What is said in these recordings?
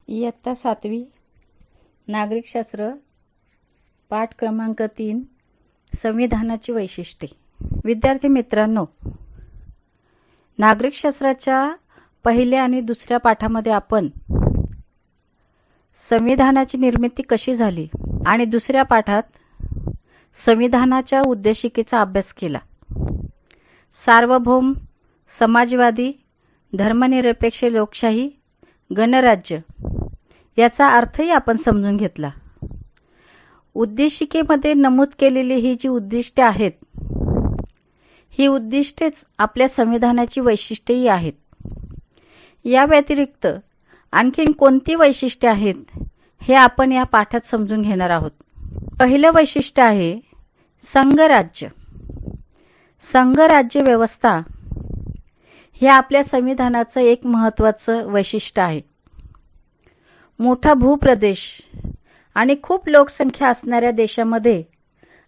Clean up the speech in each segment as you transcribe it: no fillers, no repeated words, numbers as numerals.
इयत्ता 7वी नागरिकशास्त्र पाठ क्रमांक 3 संविधानाची वैशिष्ट्ये। विद्यार्थी मित्रांनो, नागरिकशास्त्राच्या पहिल्या आणि दुसऱ्या पाठामध्ये आपण संविधानाची निर्मिती कशी झाली आणि दुसऱ्या पाठात संविधानाच्या उद्देशिकेचा अभ्यास केला। सार्वभौम, समाजवादी, धर्मनिरपेक्ष लोकशाही, गणराज्य याचा अर्थही आपण समजून घेतला। उद्देशिकेमध्ये नमूद केलेली ही जी उद्दिष्टे आहेत, ही उद्दिष्टेच आपल्या संविधानाची वैशिष्ट्येही आहेत। या व्यतिरिक्त आणखीन कोणती वैशिष्ट्ये आहेत हे आपण या पाठात समजून घेणार आहोत। पहिलं वैशिष्ट्य आहे संघराज्य। संघराज्य व्यवस्था हे आपल्या संविधानाचं एक महत्त्वाचं वैशिष्ट्य आहे। मोठा भूप्रदेश आणि खूप लोकसंख्या असणाऱ्या देशामध्ये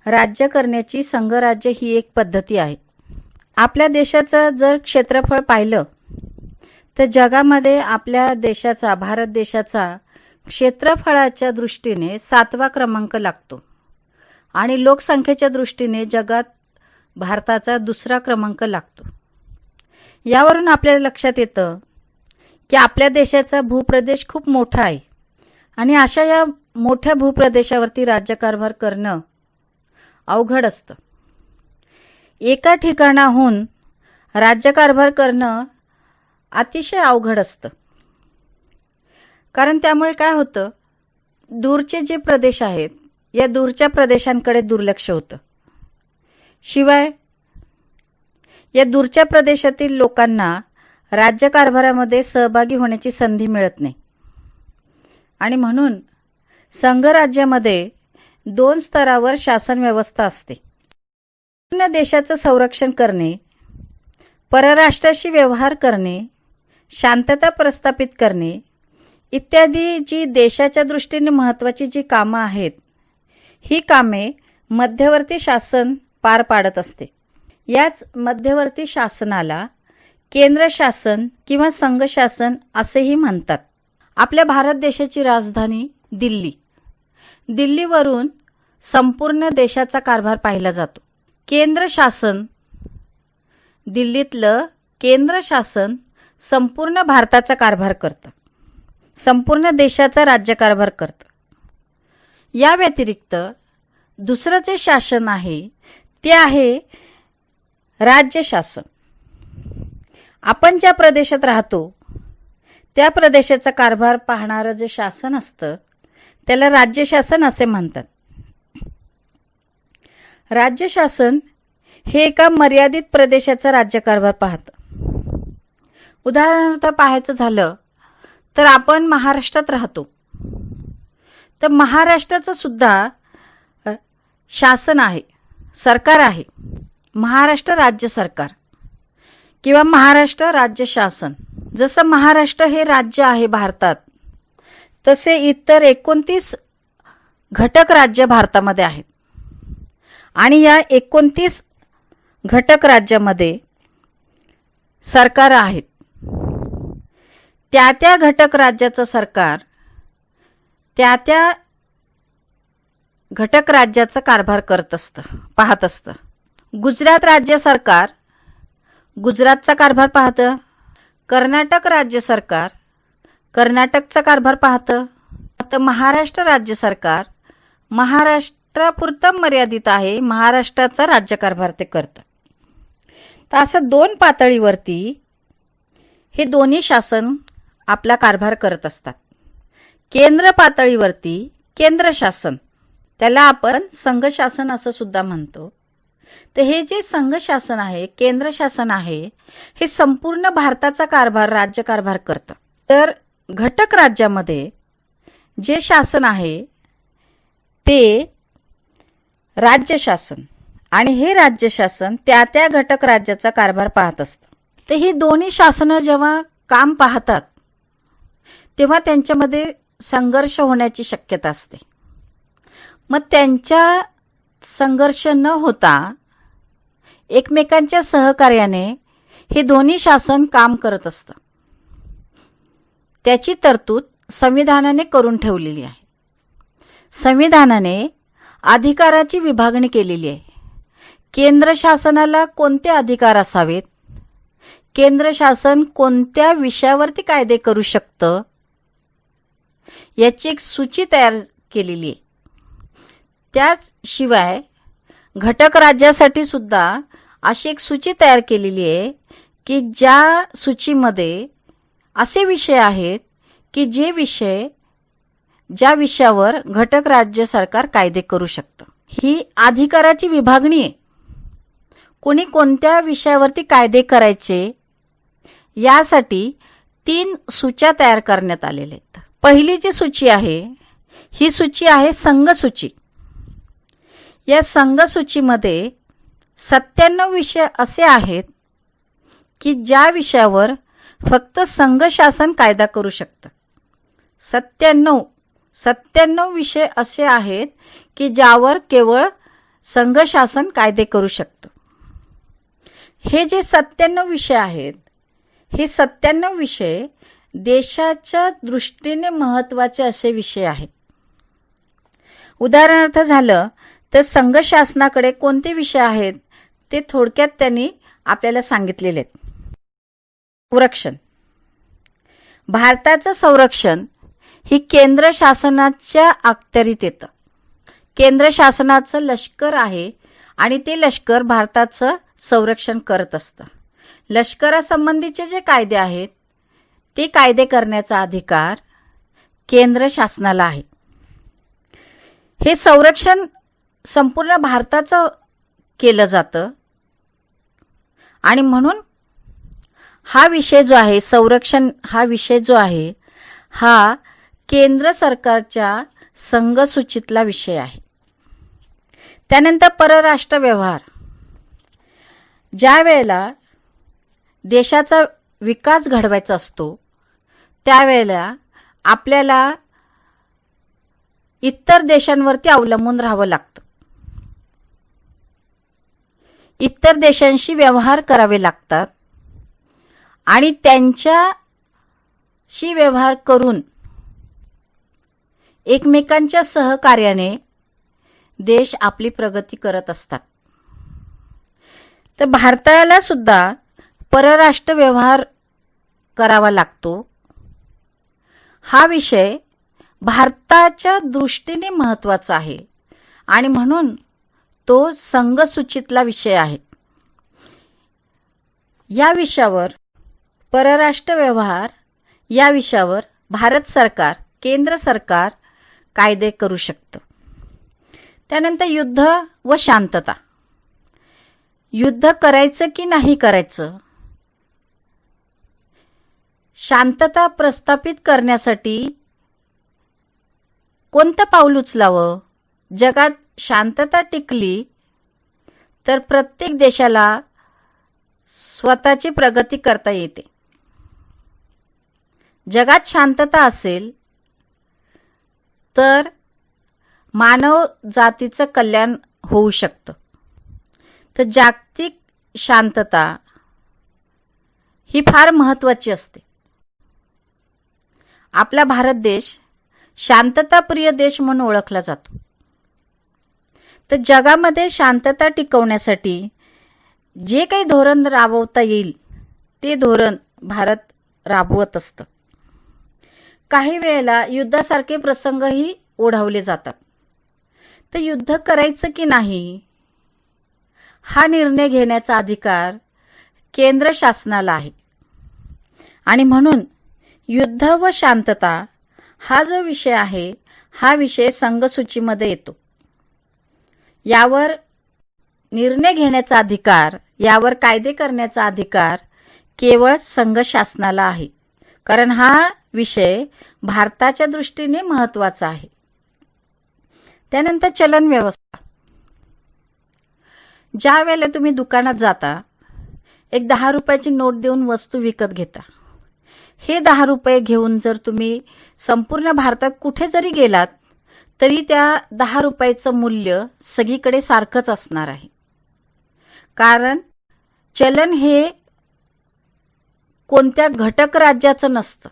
राज्य करण्याची संघराज्य ही एक पद्धती आहे। आपल्या देशाचं जर क्षेत्रफळ पाहिलं तर जगामध्ये आपल्या देशाचा, भारत देशाचा क्षेत्रफळाच्या दृष्टीने 7वा क्रमांक लागतो आणि लोकसंख्येच्या दृष्टीने जगात भारताचा 2रा क्रमांक लागतो। यावरून आपल्याला लक्षात येतं की आपल्या देशाचा भूप्रदेश खूप मोठा आहे आणि अशा या मोठ्या भूप्रदेशावरती राज्यकारभार करणं अवघड असतं। एका ठिकाणाहून राज्यकारभार करणं अतिशय अवघड असतं, कारण त्यामुळे काय होतं, दूरचे जे प्रदेश आहेत या दूरच्या प्रदेशांकडे दुर्लक्ष होतं। शिवाय या दूरच्या प्रदेशातील लोकांना राज्यकारभारामध्ये सहभागी होण्याची संधी मिळत नाही आणि म्हणून संघराज्यामध्ये 2 स्तरावर शासन व्यवस्था असते। पूर्ण देशाचं संरक्षण करणे, परराष्ट्राशी व्यवहार करणे, शांतता प्रस्थापित करणे इत्यादी जी देशाच्या दृष्टीने महत्त्वाची जी कामं आहेत, ही कामे मध्यवर्ती शासन पार पाडत असते। याच मध्यवर्ती शासनाला केंद्र शासन किंवा संघ शासन असेही म्हणतात। आपल्या भारत देशाची राजधानी दिल्ली। दिल्लीवरून संपूर्ण देशाचा कारभार पाहिला जातो। केंद्र शासन, दिल्लीतलं केंद्र शासन संपूर्ण भारताचा कारभार करतं, संपूर्ण देशाचा राज्यकारभार करतं। या व्यतिरिक्त दुसरं जे शासन आहे ते आहे राज्य शासन। आपण ज्या प्रदेशात राहतो त्या प्रदेशाचा कारभार पाहणारं जे शासन असतं त्याला राज्य शासन असे म्हणतात। राज्य शासन हे एका मर्यादित प्रदेशाचा राज्यकारभार पाहतं। उदाहरणार्थ पाहायचं झालं तर आपण महाराष्ट्रात राहतो, तर महाराष्ट्राचं सुद्धा शासन आहे, सरकार आहे, महाराष्ट्र राज्य सरकार किंवा महाराष्ट्र राज्य शासन। जसं महाराष्ट्र हे राज्य आहे भारतात, तसे इतर 29 घटक राज्य भारतामध्ये आहेत आणि या 29 घटक राज्यामध्ये सरकार आहेत। त्या घटक राज्याचं सरकार त्या घटक राज्याचा कारभार करत असतं, पाहत असतं। गुजरात राज्य सरकार गुजरातचा कारभार पाहतं, कर्नाटक राज्य सरकार कर्नाटकचा कारभार पाहतं, तर महाराष्ट्र राज्य सरकार महाराष्ट्रापुरतं मर्यादित आहे, महाराष्ट्राचा राज्यकारभार ते करतं। तर असं 2 पातळीवरती हे दोन्ही शासन आपला कारभार करत असतात। केंद्र पातळीवरती केंद्र शासन, त्याला आपण संघ शासन असं सुद्धा म्हणतो। तर हे जे संघ शासन आहे, केंद्र शासन आहे, हे संपूर्ण भारताचा कारभार राज्यकारभार करतं। तर घटक राज्यामध्ये जे शासन आहे ते राज्य शासन आणि हे राज्य शासन त्या घटक राज्याचा कारभार पाहत असतं। तर ही दोन्ही शासनं जेव्हा काम पाहतात तेव्हा त्यांच्यामध्ये संघर्ष होण्याची शक्यता असते। मग त्यांच्या संघर्ष न होता एकमेकांच्या सहकार्याने हे दोन्ही शासन काम करत असतं। त्याची तरतूद संविधानाने करून ठेवलेली आहे. संविधानाने अधिकाराची विभागणी केलेली आहे. केंद्र शासनाला कोणते अधिकार असावेत, केंद्र शासन कोणत्या विषयावरती कायदे करू शकतं, याची एक सूची तयार केलेली आहे. त्याशिवाय घटक राज्यासाठी सुद्धा अशी एक सूची तयार केलेली आहे की ज्या सूचीमध्ये असे विषय आहेत की ज्या विषयावर घटक राज्य सरकार कायदे करू शकतं. ही अधिकाराची विभागणी आहे. कोणी कोणत्या विषयावरती कायदे करायचे यासाठी 3 सूच्या तयार करण्यात आलेल्या आहेत. पहिली जी सूची आहे ही सूची आहे संघ सूची. या संघ सूचीमध्ये 97 विषय असे आहेत की ज्या विषयावर फक्त संघ शासन कायदा करू शकतं. 97 विषय असे आहेत की ज्यावर केवळ संघ शासन कायदे करू शकतं. हे जे 97 विषय आहेत, हे 97 विषय देशाच्या दृष्टीने महत्त्वाचे असे विषय आहेत. उदाहरणार्थ झालं तर संघ शासनाकडे कोणते विषय आहेत ते थोडक्यात त्यांनी आपल्याला सांगितलेले आहेत. संरक्षण. भारताचं संरक्षण ही केंद्र शासनाच्या अखत्यारीत येतं. केंद्र शासनाचं लष्कर आहे आणि ते लष्कर भारताचं संरक्षण करत असतं. लष्करासंबंधीचे जे कायदे आहेत ते कायदे करण्याचा अधिकार केंद्र शासनाला आहे. हे संरक्षण संपूर्ण भारताचं केलं जातं आणि म्हणून हा विषय जो आहे, संरक्षण हा विषय जो आहे, हा केंद्र सरकारच्या संघ सूचीतला विषय आहे. त्यानंतर परराष्ट्र व्यवहार. ज्या वेळेला देशाचा विकास घडवायचा असतो त्यावेळेला आपल्याला इतर देशांवरती अवलंबून राहावं लागतं. इतर देशांशी व्यवहार करावे लागतात आणि त्यांच्याशी व्यवहार करून एकमेकांच्या सहकार्याने देश आपली प्रगती करत असतात. तर भारताला सुद्धा परराष्ट्र व्यवहार करावा लागतो. हा विषय भारताच्या दृष्टीने महत्त्वाचा आहे आणि म्हणून तो संघ सूचीतला विषय आहे. या विषयावर परराष्ट्र व्यवहार या विषयावर भारत सरकार, केंद्र सरकार कायदे करू शकतं. त्यानंतर युद्ध व शांतता. युद्ध करायचं की नाही करायचं, शांतता प्रस्थापित करण्यासाठी कोणतं पाऊल उचलावं, जगात शांतता टिकली तर प्रत्येक देशाला स्वतःची प्रगती करता येते. जगात शांतता असेल तर मानव जातीचं कल्याण होऊ शकतं. तर जागतिक शांतता ही फार महत्त्वाची असते. आपला भारत देश शांतताप्रिय देश म्हणून ओळखला जातो. तर जगामध्ये शांतता टिकवण्यासाठी जे काही धोरण राबवता येईल ते धोरण भारत राबवत असतं. काही वेळेला युद्धासारखे प्रसंगही ओढवले जातात. तर युद्ध करायचं की नाही हा निर्णय घेण्याचा अधिकार केंद्र शासनाला आहे आणि म्हणून युद्ध व शांतता हा जो विषय आहे हा विषय संघ सूचीमध्ये येतो. यावर निर्णय घेण्याचा अधिकार, यावर कायदे करण्याचा अधिकार केवळ संघ शासनाला आहे, कारण हा विषय भारताच्या दृष्टीने महत्त्वाचा आहे. त्यानंतर चलन व्यवस्था. ज्या वेळेला तुम्ही दुकानात जाता, एक 10 रुपयाची नोट देऊन वस्तू विकत घेता. हे 10 रुपये घेऊन जर तुम्ही संपूर्ण भारतात कुठे जरी गेलात तरी त्या 10 रुपयाचं मूल्य सगळीकडे सारखंच असणार आहे. कारण चलन हे कोणत्या घटक राज्याचं नसतं.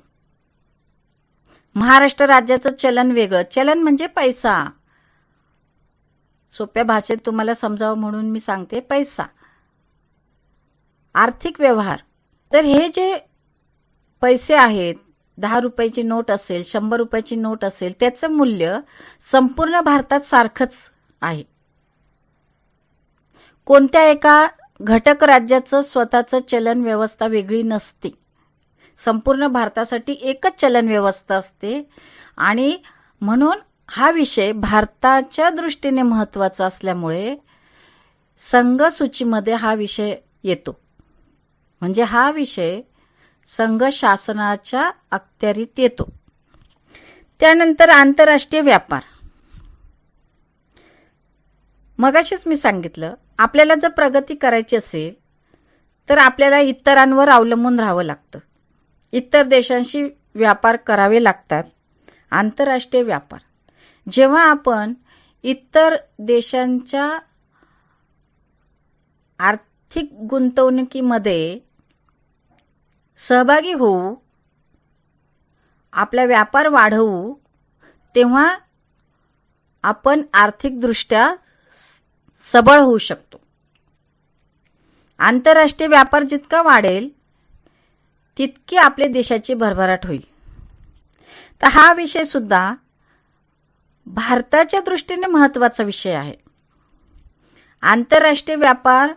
महाराष्ट्र राज्याचं चलन वेगळं. चलन म्हणजे पैसा. सोप्या भाषेत तुम्हाला समजावं म्हणून मी सांगते, पैसा, आर्थिक व्यवहार. तर हे जे पैसे आहेत, 10 रुपयाची नोट असेल, 100 रुपयाची नोट असेल, त्याचं मूल्य संपूर्ण भारतात सारखंच आहे. कोणत्या एका घटक राज्याचं स्वतःचं चलन व्यवस्था वेगळी नसते. संपूर्ण भारतासाठी एकच चलन व्यवस्था असते. आणि म्हणून हा विषय भारताच्या दृष्टीने महत्त्वाचा असल्यामुळे संघ सूचीमध्ये हा विषय येतो. म्हणजे हा विषय संघ शासनाच्या अखत्यारीत येतो. त्यानंतर आंतरराष्ट्रीय व्यापार. मगाशीच मी सांगितलं, आपल्याला जर प्रगती करायची असेल तर आपल्याला इतरांवर अवलंबून राहावं लागतं. इतर देशांशी व्यापार करावे लागतात. आंतरराष्ट्रीय व्यापार. जेव्हा आपण इतर देशांच्या आर्थिक गुंतवणुकीमध्ये सहभागी होऊ, आपला व्यापार वाढवू, तेव्हा आपण आर्थिकदृष्ट्या सबळ होऊ शकतो. आंतरराष्ट्रीय व्यापार जितका वाढेल तितकी आपल्या देशाची भरभराट होईल. तर हा विषय सुद्धा भारताच्या दृष्टीने महत्त्वाचा विषय आहे. आंतरराष्ट्रीय व्यापार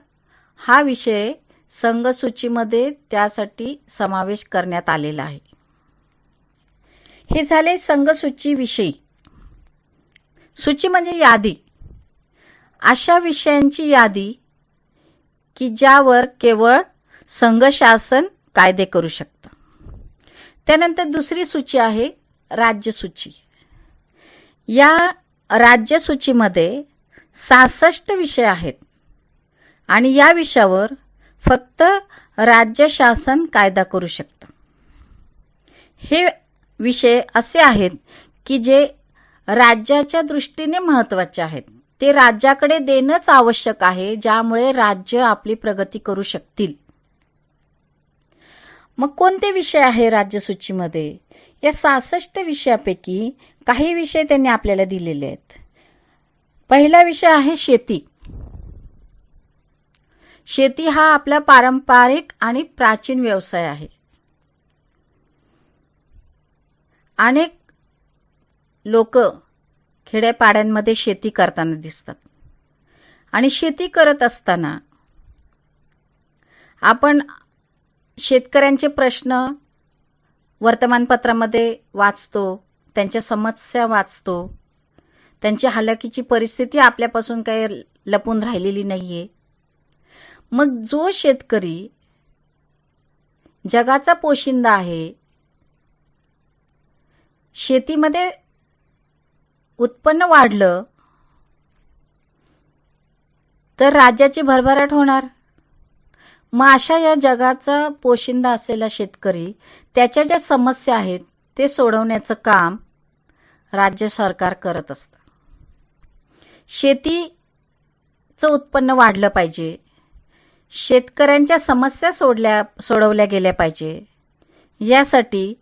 हा विषय संघ सूचीमध्ये त्यासाठी समावेश करण्यात आलेला आहे. हे झाले संघ सूची विषयी. सूची म्हणजे यादी. अशा विषयांची यादी की ज्यावर केवळ संघ शासन कायदे करू शकतं. त्यानंतर दुसरी सूची आहे राज्य सूची. या राज्य सूचीमध्ये 66 विषय आहेत आणि या विषयावर फक्त राज्य शासन कायदा करू शकतं. हे विषय असे आहेत की जे राज्याच्या दृष्टीने महत्त्वाचे आहेत. ते राज्याकडे देणंच आवश्यक आहे, ज्यामुळे राज्य आपली प्रगती करू शकतील. मग कोणते विषय आहे राज्य सूचीमध्ये? या 66 विषयापैकी काही विषय त्यांनी आपल्याला दिलेले आहेत. पहिला विषय आहे शेती. शेती हा आपला पारंपरिक आणि प्राचीन व्यवसाय आहे. अनेक लोक खेड्यापाड्यांमध्ये शेती करताना दिसतात. आणि शेती करत असताना आपण शेतकऱ्यांचे प्रश्न वर्तमानपत्रामध्ये वाचतो, त्यांच्या समस्या वाचतो. त्यांची हालाकीची परिस्थिती आपल्यापासून काही लपून राहिलेली नाहीये. मग जो शेतकरी जगाचा पोशिंदा आहे, शेतीमध्ये उत्पन्न वाढलं तर राज्याची भरभराट होणार. मग अशा या जगाचा पोशिंदा असलेला शेतकरी त्याच्या ज्या समस्या आहेत ते सोडवण्याचं काम राज्य सरकार करत असतं. शेतीचं उत्पन्न वाढलं पाहिजे, शेतकऱ्यांच्या समस्या सोडवल्या गेल्या पाहिजे, यासाठी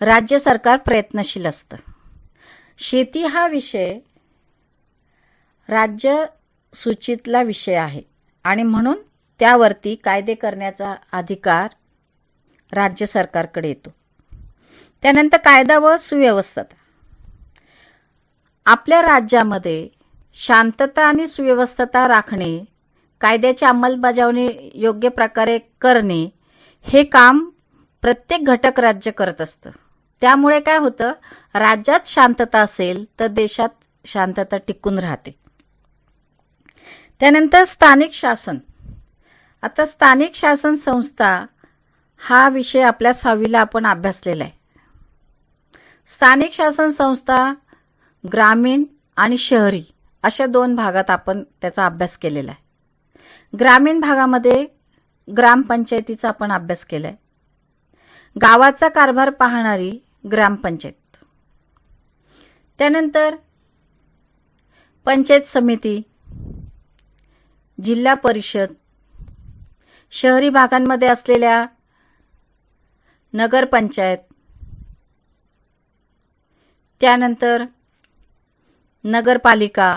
राज्य सरकार प्रयत्नशील असतं. शेती हा विषय राज्य सूचीतला विषय आहे आणि म्हणून त्यावरती कायदे करण्याचा अधिकार राज्य सरकारकडे येतो. त्यानंतर कायदा व सुव्यवस्था. आपल्या राज्यामध्ये शांतता आणि सुव्यवस्था राखणे, कायद्याची अंमलबजावणी योग्य प्रकारे करणे, हे काम प्रत्येक घटक राज्य करत असतं. त्यामुळे काय होतं, राज्यात शांतता असेल तर देशात शांतता टिकून राहते. त्यानंतर स्थानिक शासन. आता स्थानिक शासन संस्था हा विषय आपल्या 6वीला आपण अभ्यासलेला आहे. स्थानिक शासन संस्था ग्रामीण आणि शहरी अशा 2 भागात आपण त्याचा अभ्यास केलेला आहे. ग्रामीण भागामध्ये ग्रामपंचायतीचा आपण अभ्यास केलाय. गावाचा कारभार पाहणारी ग्रामपंचायत. त्यानंतर पंचायत समिती, जिल्हा परिषद, शहरी भागांमध्ये असलेल्या नगरपंचायत, त्यानंतर नगरपालिका,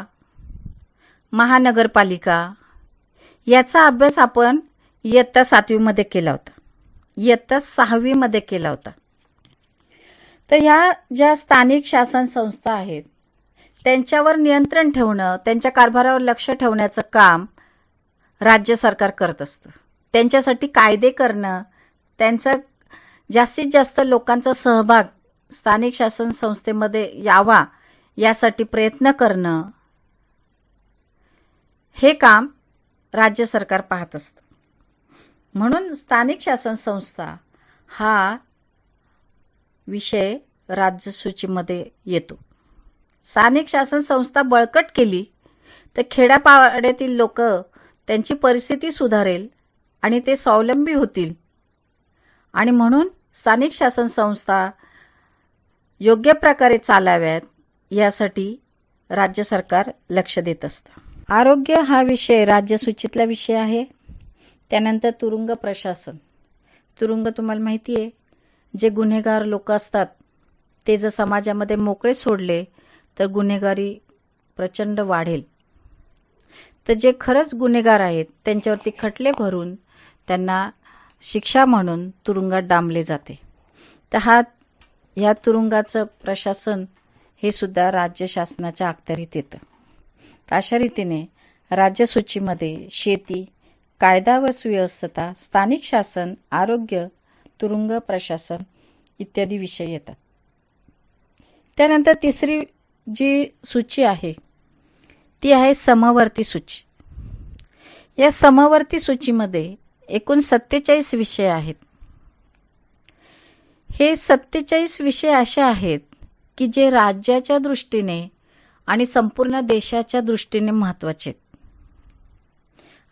महानगरपालिका याचा अभ्यास आपण इयत्ता 7वीमध्ये केला होता, इयत्ता 6वीमध्ये केला होता. तर ह्या ज्या स्थानिक शासन संस्था आहेत त्यांच्यावर नियंत्रण ठेवणं, त्यांच्या कारभारावर लक्ष ठेवण्याचं काम राज्य सरकार करत असतं. त्यांच्यासाठी कायदे करणं, त्यांचा जास्तीत जास्त लोकांचा सहभाग स्थानिक शासन संस्थेमध्ये यावा यासाठी प्रयत्न करणं, हे काम राज्य सरकार पाहत असतं. म्हणून स्थानिक शासन संस्था हा विषय राज्यसूचीमध्ये येतो. स्थानिक शासन संस्था बळकट केली तर खेड्यापाड्यातील लोक त्यांची परिस्थिती सुधारेल आणि ते स्वावलंबी होतील. आणि म्हणून स्थानिक शासन संस्था योग्य प्रकारे चालाव्यात यासाठी राज्य सरकार लक्ष देत असतं. आरोग्य हा विषय राज्यसूचीतला विषय आहे. त्यानंतर तुरुंग प्रशासन. तुरुंग तुम्हाला माहिती आहे, जे गुन्हेगार लोक असतात ते जर समाजामध्ये मोकळे सोडले तर गुन्हेगारी प्रचंड वाढेल. तर जे खरंच गुन्हेगार आहेत त्यांच्यावरती खटले भरून त्यांना शिक्षा म्हणून तुरुंगात डांबले जाते. तर ह्या तुरुंगाचं प्रशासन हे सुद्धा राज्य शासनाच्या अखत्यारीत येतं. अशा रीतीने राज्यसूचीमध्ये शेती, कायदा व सुव्यवस्था, स्थानिक शासन, आरोग्य, तुरुंग प्रशासन इत्यादी विषय येतात. त्यानंतर तिसरी जी सूची आहे ती आहे समवर्ती सूची. या समवर्ती सूचीमध्ये एकूण 47 विषय आहेत. हे 47 विषय असे आहेत की जे राज्याच्या दृष्टीने आणि संपूर्ण देशाच्या दृष्टीने महत्त्वाचे आहेत.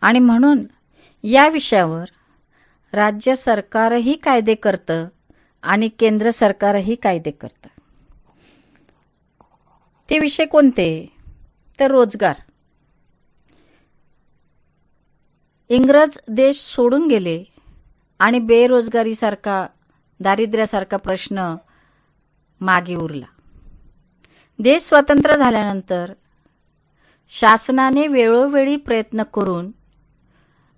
आणि म्हणून या विषयावर राज्य सरकारही कायदे करतं आणि केंद्र सरकारही कायदे करतं. ते विषय कोणते? तर रोजगार. इंग्रज देश सोडून गेले आणि बेरोजगारीसारखा, दारिद्र्यासारखा प्रश्न मागे उरला. देश स्वतंत्र झाल्यानंतर शासनाने वेळोवेळी प्रयत्न करून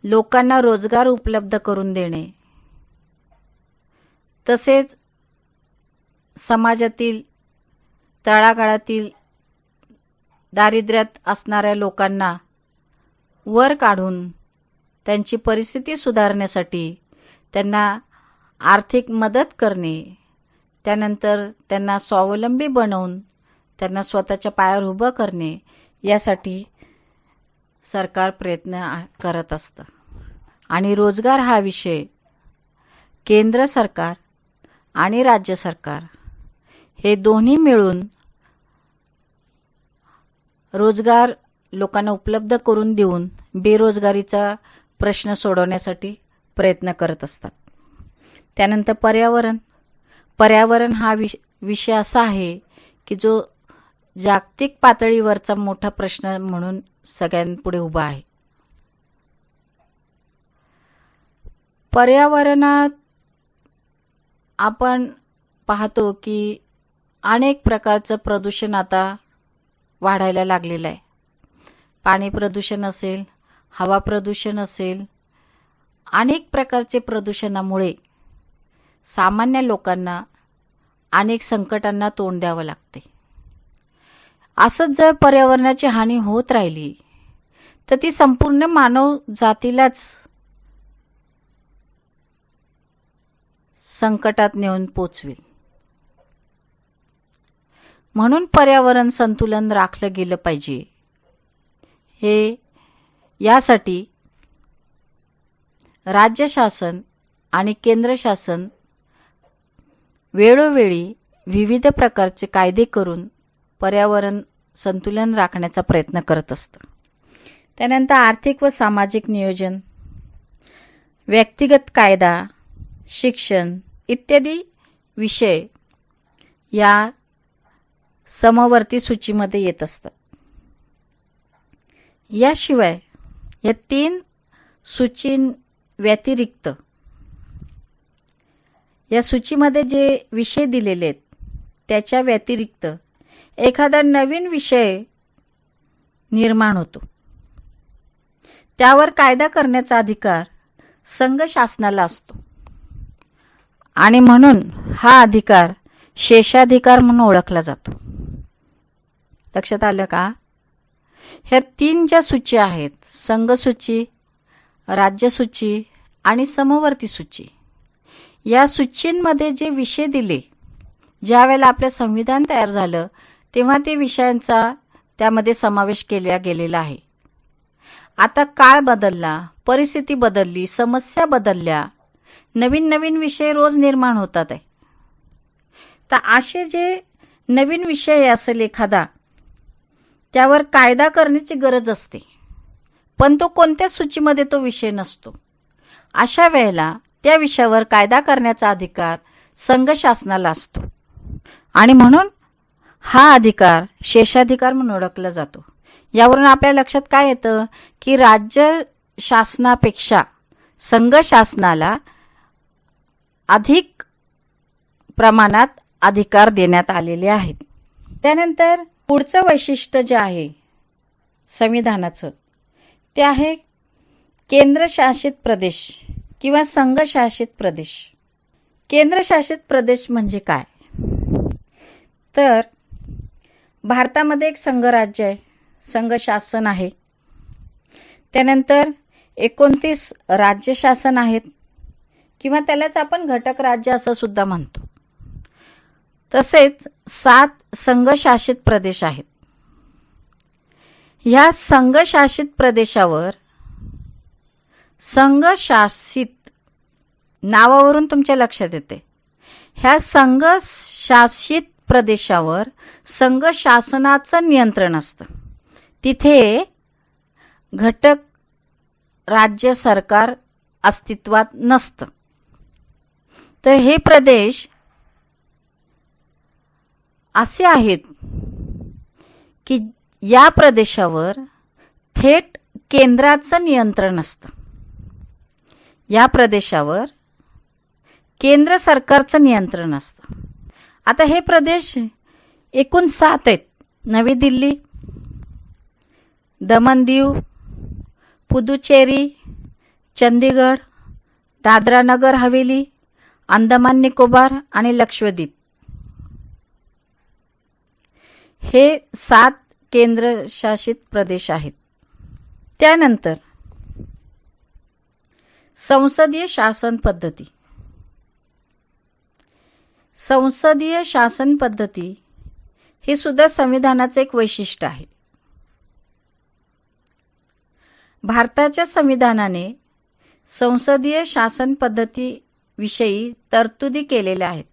लोकांना रोजगार उपलब्ध करून देणे, तसेच समाजातील तळागाळातील दारिद्र्यात असणाऱ्या लोकांना वर काढून त्यांची परिस्थिती सुधारण्यासाठी त्यांना आर्थिक मदत करणे, त्यानंतर त्यांना स्वावलंबी बनवून त्यांना स्वतःच्या पायावर उभं करणे यासाठी सरकार प्रयत्न करत असतं. आणि रोजगार हा विषय केंद्र सरकार आणि राज्य सरकार हे दोन्ही मिळून रोजगार लोकांना उपलब्ध करून देऊन बेरोजगारीचा प्रश्न सोडवण्यासाठी प्रयत्न करत असतात. त्यानंतर पर्यावरण. पर्यावरण हा विषय असा आहे की जो जागतिक पातळीवरचा मोठा प्रश्न म्हणून सगळ्यांपुढे उभा आहे. पर्यावरणात आपण पाहतो की अनेक प्रकारचं प्रदूषण आता वाढायला लागलेलं आहे. पाणी प्रदूषण असेल, हवा प्रदूषण असेल, अनेक प्रकारचे प्रदूषणामुळे सामान्य लोकांना अनेक संकटांना तोंड द्यावं लागते. असंच जर पर्यावरणाची हानी होत राहिली तर ती संपूर्ण मानव जातीलाच संकटात नेऊन पोचवेल. म्हणून पर्यावरण संतुलन राखलं गेलं पाहिजे. यासाठी राज्य शासन आणि केंद्र शासन वेळोवेळी विविध प्रकारचे कायदे करून पर्यावरण संतुलन राखण्याचा प्रयत्न करत असतं. त्यानंतर आर्थिक व सामाजिक नियोजन, व्यक्तिगत कायदा, शिक्षण इत्यादी विषय या समवर्ती सूचीमध्ये येत असतात. याशिवाय या 3 सूचींव्यतिरिक्त या सूचीमध्ये जे विषय दिलेले आहेत त्याच्या व्यतिरिक्त एखादा नवीन विषय निर्माण होतो, त्यावर कायदा करण्याचा अधिकार संघ शासनाला असतो आणि म्हणून हा अधिकार शेषाधिकार म्हणून ओळखला जातो. लक्षात आलं का? ह्या 3 ज्या सूची आहेत, संघ सूची, राज्य सूची आणि समवर्ती सूची, या सूचींमध्ये जे विषय दिले, ज्या वेळेला आपलं संविधान तयार झालं तेव्हा ते विषयांचा त्यामध्ये समावेश केला गेलेला आहे. आता काळ बदलला, परिस्थिती बदलली, समस्या बदलल्या, नवीन नवीन विषय रोज निर्माण होतात आहे. तर असे जे नवीन विषय असेल एखादा, त्यावर कायदा करण्याची गरज असते, पण तो कोणत्या सूचीमध्ये तो विषय नसतो. अशा वेळेला त्या विषयावर कायदा करण्याचा अधिकार संघ शासनाला असतो आणि म्हणून हा अधिकार शेषाधिकार म्हणून ओळखला जातो. यावरून आपल्या लक्षात काय येतं की राज्य शासनापेक्षा संघ शासनाला अधिक प्रमाणात अधिकार देण्यात आलेले आहेत. त्यानंतर पुढचं वैशिष्ट्य जे आहे संविधानाचं, ते आहे केंद्रशासित प्रदेश किंवा संघशासित प्रदेश. केंद्रशासित प्रदेश म्हणजे काय? तर भारतामध्ये एक संघराज्य आहे, संघ शासन आहे. त्यानंतर 29 राज्य शासन आहेत किंवा त्यालाच आपण घटक राज्य असं सुद्धा म्हणतो. तसेच 7 संघशासित प्रदेश आहेत. ह्या संघशासित प्रदेशावर, संघशासित नावावरून तुमच्या लक्षात येते, ह्या संघशासित प्रदेशावर संघ शासनाचं नियंत्रण असतं. तिथे घटक राज्य सरकार अस्तित्वात नसतं. तर हे प्रदेश असे आहेत की या प्रदेशावर थेट केंद्राचं नियंत्रण असतं. या प्रदेशावर केंद्र सरकारचं नियंत्रण असतं. आता हे प्रदेश एकूण 7 आहेत. नवी दिल्ली, दमण दीव, पुदुचेरी, चंदीगड, दादरा नगर हवेली, अंदमान निकोबार आणि लक्षद्वीप. हे 7 केंद्रशासित प्रदेश आहेत. त्यानंतर संसदीय शासन पद्धती. संसदीय शासन पद्धती हे सुद्धा संविधानाचे एक वैशिष्ट्य आहे. भारताच्या संविधानाने संसदीय शासन पद्धतीविषयी तरतुदी केलेल्या आहेत.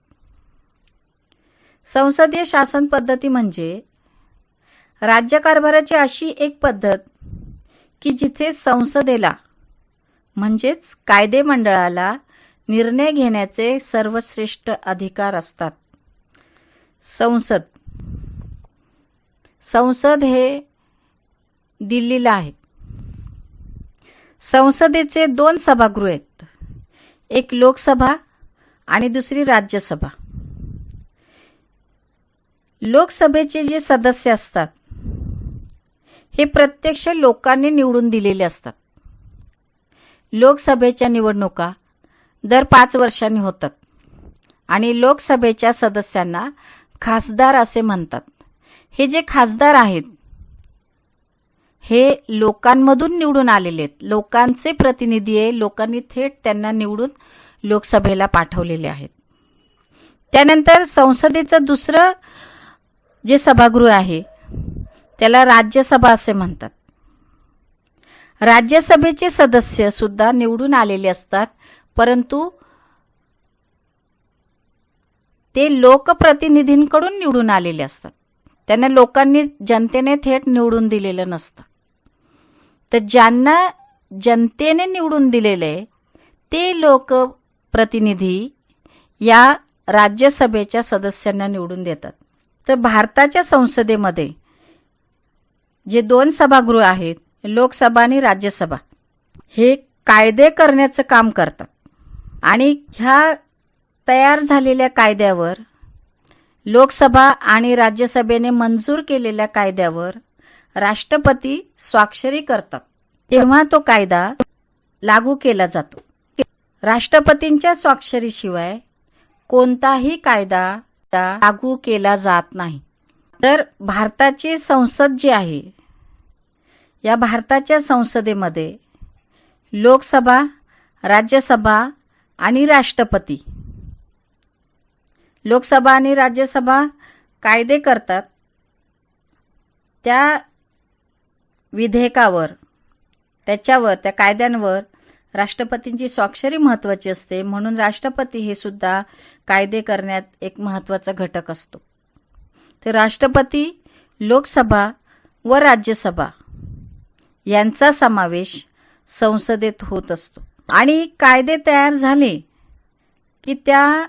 संसदीय शासन पद्धती म्हणजे राज्यकारभाराची अशी एक पद्धत की जिथे संसदेला म्हणजेच कायदेमंडळाला निर्णय घेण्याचे सर्वश्रेष्ठ अधिकार असतात. संसद हे दिल्लीला आहे. संसदेचे 2 सभागृह आहेत, एक लोकसभा आणि दुसरी राज्यसभा. लोकसभेचे जे सदस्य असतात हे प्रत्यक्ष लोकांनी निवडून दिलेले असतात. लोकसभेच्या निवडणुका दर 5 वर्षांनी होतात आणि लोकसभेच्या सदस्यांना खासदार असे म्हणतात. हे जे खासदार आहेत हे लोकांमधून निवडून आलेले आहेत. लोकांचे प्रतिनिधी आहे. लोकांनी थेट त्यांना निवडून लोकसभेला पाठवलेले आहेत. त्यानंतर संसदेचं दुसरं जे सभागृह आहे त्याला राज्यसभा असे म्हणतात. राज्यसभेचे सदस्य सुद्धा निवडून आलेले असतात, परंतु ते लोकप्रतिनिधींकडून निवडून आलेले असतात. त्यांना लोकांनी, जनतेने थेट निवडून दिलेलं नसतं. तर ज्यांना जनतेने निवडून दिलेले ते लोकप्रतिनिधी या राज्यसभेच्या सदस्यांना निवडून देतात. तर भारताच्या संसदेमध्ये जे 2 सभागृह आहेत, लोकसभा आणि राज्यसभा, हे कायदे करण्याचं काम करतात आणि ह्या तयार झालेल्या कायद्यावर लोकसभा आणि राज्यसभेने मंजूर केलेल्या कायद्यावर राष्ट्रपती स्वाक्षरी करतात, तेव्हा तो कायदा लागू केला जातो. राष्ट्रपतींच्या स्वाक्षरीशिवाय कोणताही कायदा लागू केला जात नाही. तर भारताची संसद जी आहे, या भारताच्या संसदेमध्ये लोकसभा, राज्यसभा आणि राष्ट्रपती, लोकसभा आणि राज्यसभा कायदे करतात. त्या विधेयकावर, त्या कायद्यांवर राष्ट्रपतींची स्वाक्षरी महत्त्वाची असते, म्हणून राष्ट्रपती हे सुद्धा कायदे करण्यात एक महत्त्वाचा घटक असतो. तर राष्ट्रपती, लोकसभा व राज्यसभा यांचा समावेश संसदेत होत असतो. आणि कायदे तयार झाले की त्या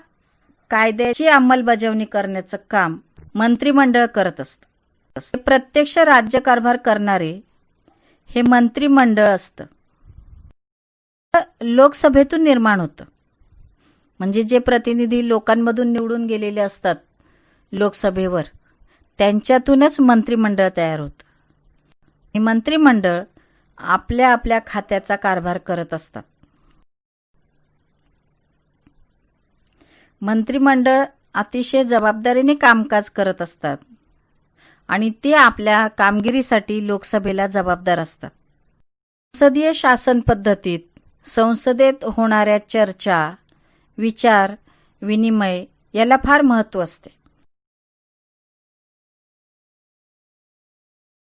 कायद्याची अंमलबजावणी करण्याचं काम मंत्रिमंडळ करत असतं. प्रत्यक्ष राज्यकारभार करणारे हे मंत्रिमंडळ असतं. लोकसभेतून निर्माण होतं, म्हणजे जे प्रतिनिधी लोकांमधून निवडून गेलेले असतात लोकसभेवर, त्यांच्यातूनच मंत्रिमंडळ तयार होतं. हे मंत्रिमंडळ आपल्या आपल्या खात्याचा कारभार करत असतात. मंत्रिमंडळ अतिशय जबाबदारीने कामकाज करत असतात आणि ते आपल्या कामगिरीसाठी लोकसभेला जबाबदार असतात. संसदीय शासन पद्धतीत संसदेत होणाऱ्या चर्चा, विचार, विनिमय याला फार महत्त्व असते.